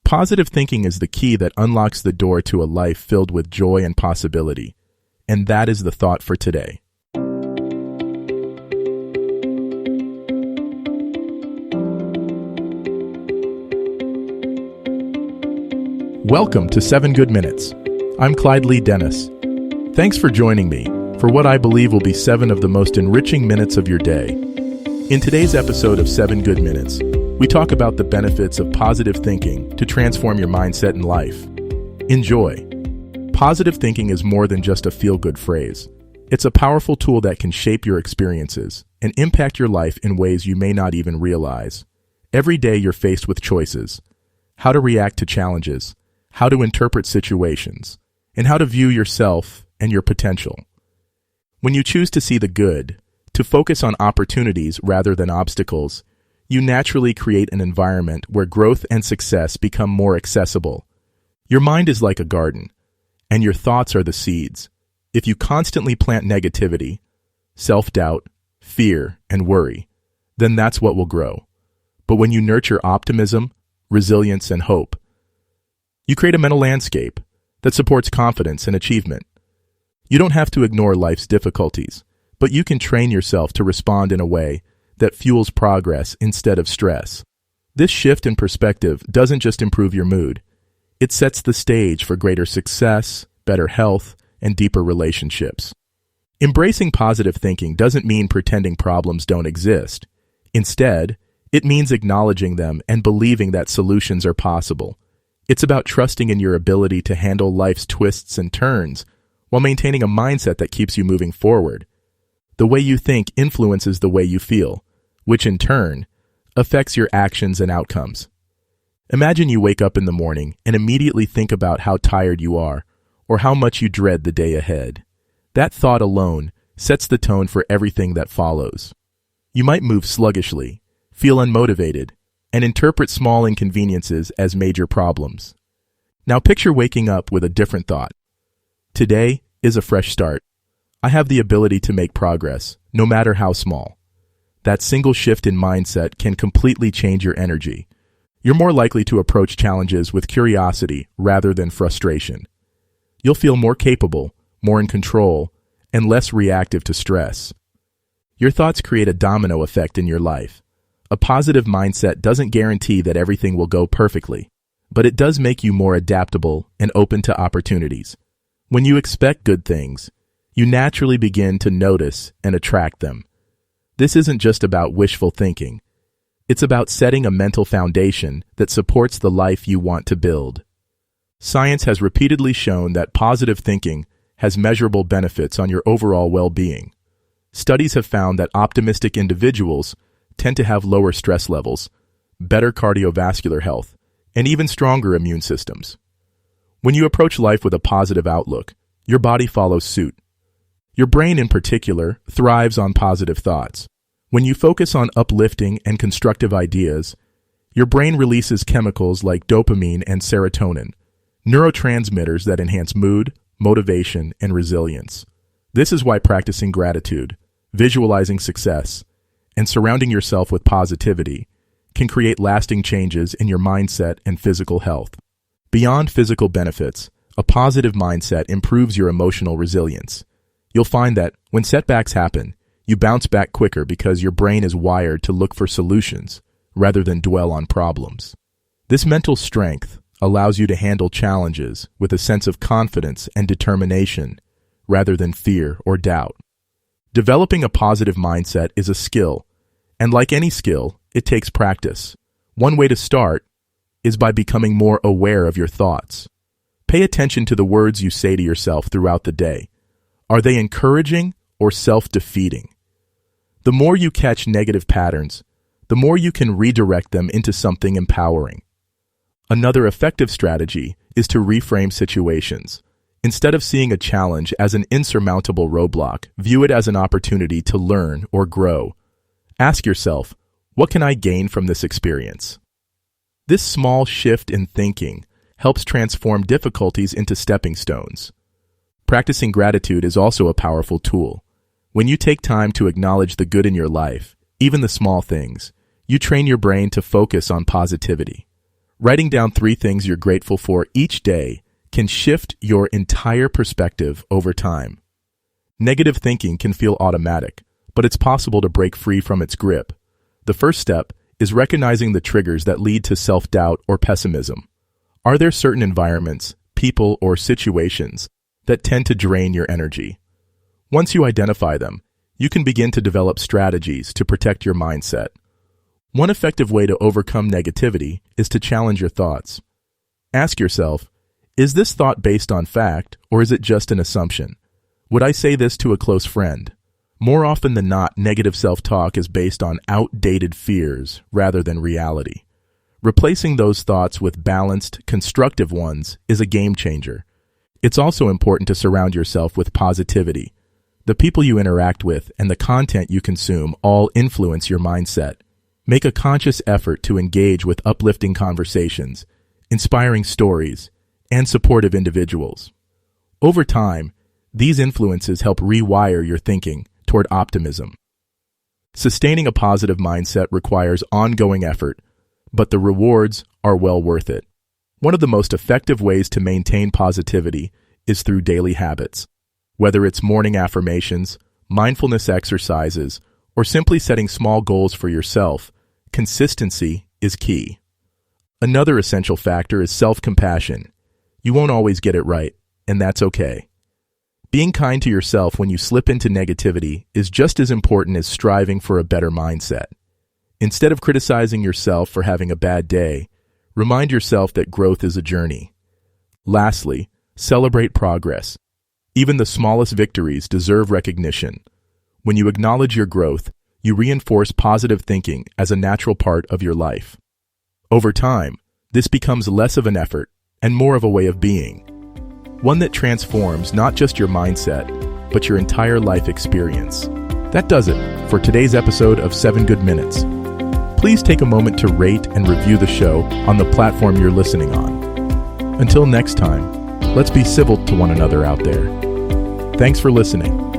Positive thinking is the key that unlocks the door to a life filled with joy and possibility. And that is the thought for today. Welcome to 7 Good Minutes. I'm Clyde Lee Dennis. Thanks for joining me for what I believe will be 7 of the most enriching minutes of your day. In today's episode of 7 Good Minutes, we talk about the benefits of positive thinking to transform your mindset and life. Enjoy. Positive thinking is more than just a feel-good phrase. It's a powerful tool that can shape your experiences and impact your life in ways you may not even realize. Every day you're faced with choices: how to react to challenges, how to interpret situations, and how to view yourself and your potential. When you choose to see the good, to focus on opportunities rather than obstacles, you naturally create an environment where growth and success become more accessible. Your mind is like a garden, and your thoughts are the seeds. If you constantly plant negativity, self-doubt, fear, and worry, then that's what will grow. But when you nurture optimism, resilience, and hope, you create a mental landscape that supports confidence and achievement. You don't have to ignore life's difficulties, but you can train yourself to respond in a way that fuels progress instead of stress. This shift in perspective doesn't just improve your mood. It sets the stage for greater success, better health, and deeper relationships. Embracing positive thinking doesn't mean pretending problems don't exist. Instead, it means acknowledging them and believing that solutions are possible. It's about trusting in your ability to handle life's twists and turns while maintaining a mindset that keeps you moving forward. The way you think influences the way you feel, which in turn affects your actions and outcomes. Imagine you wake up in the morning and immediately think about how tired you are or how much you dread the day ahead. That thought alone sets the tone for everything that follows. You might move sluggishly, feel unmotivated, and interpret small inconveniences as major problems. Now picture waking up with a different thought. Today is a fresh start. I have the ability to make progress, no matter how small. That single shift in mindset can completely change your energy. You're more likely to approach challenges with curiosity rather than frustration. You'll feel more capable, more in control, and less reactive to stress. Your thoughts create a domino effect in your life. A positive mindset doesn't guarantee that everything will go perfectly, but it does make you more adaptable and open to opportunities. When you expect good things, you naturally begin to notice and attract them. This isn't just about wishful thinking. It's about setting a mental foundation that supports the life you want to build. Science has repeatedly shown that positive thinking has measurable benefits on your overall well-being. Studies have found that optimistic individuals tend to have lower stress levels, better cardiovascular health, and even stronger immune systems. When you approach life with a positive outlook, your body follows suit. Your brain in particular thrives on positive thoughts. When you focus on uplifting and constructive ideas, your brain releases chemicals like dopamine and serotonin, neurotransmitters that enhance mood, motivation, and resilience. This is why practicing gratitude, visualizing success, and surrounding yourself with positivity can create lasting changes in your mindset and physical health. Beyond physical benefits, a positive mindset improves your emotional resilience. You'll find that when setbacks happen, you bounce back quicker because your brain is wired to look for solutions rather than dwell on problems. This mental strength allows you to handle challenges with a sense of confidence and determination rather than fear or doubt. Developing a positive mindset is a skill, and like any skill, it takes practice. One way to start is by becoming more aware of your thoughts. Pay attention to the words you say to yourself throughout the day. Are they encouraging or self-defeating? The more you catch negative patterns, the more you can redirect them into something empowering. Another effective strategy is to reframe situations. Instead of seeing a challenge as an insurmountable roadblock, view it as an opportunity to learn or grow. Ask yourself, what can I gain from this experience? This small shift in thinking helps transform difficulties into stepping stones. Practicing gratitude is also a powerful tool. When you take time to acknowledge the good in your life, even the small things, you train your brain to focus on positivity. Writing down 3 things you're grateful for each day can shift your entire perspective over time. Negative thinking can feel automatic, but it's possible to break free from its grip. The first step is recognizing the triggers that lead to self-doubt or pessimism. Are there certain environments, people, or situations that tend to drain your energy? Once you identify them, you can begin to develop strategies to protect your mindset. One effective way to overcome negativity is to challenge your thoughts. Ask yourself, is this thought based on fact, or is it just an assumption? Would I say this to a close friend? More often than not, negative self-talk is based on outdated fears rather than reality. Replacing those thoughts with balanced, constructive ones is a game changer. It's also important to surround yourself with positivity. The people you interact with and the content you consume all influence your mindset. Make a conscious effort to engage with uplifting conversations, inspiring stories, and supportive individuals. Over time, these influences help rewire your thinking toward optimism. Sustaining a positive mindset requires ongoing effort, but the rewards are well worth it. One of the most effective ways to maintain positivity is through daily habits. Whether it's morning affirmations, mindfulness exercises, or simply setting small goals for yourself, consistency is key. Another essential factor is self-compassion. You won't always get it right, and that's okay. Being kind to yourself when you slip into negativity is just as important as striving for a better mindset. Instead of criticizing yourself for having a bad day, remind yourself that growth is a journey. Lastly, celebrate progress. Even the smallest victories deserve recognition. When you acknowledge your growth, you reinforce positive thinking as a natural part of your life. Over time, this becomes less of an effort and more of a way of being. One that transforms not just your mindset, but your entire life experience. That does it for today's episode of 7 Good Minutes. Please take a moment to rate and review the show on the platform you're listening on. Until next time, let's be civil to one another out there. Thanks for listening.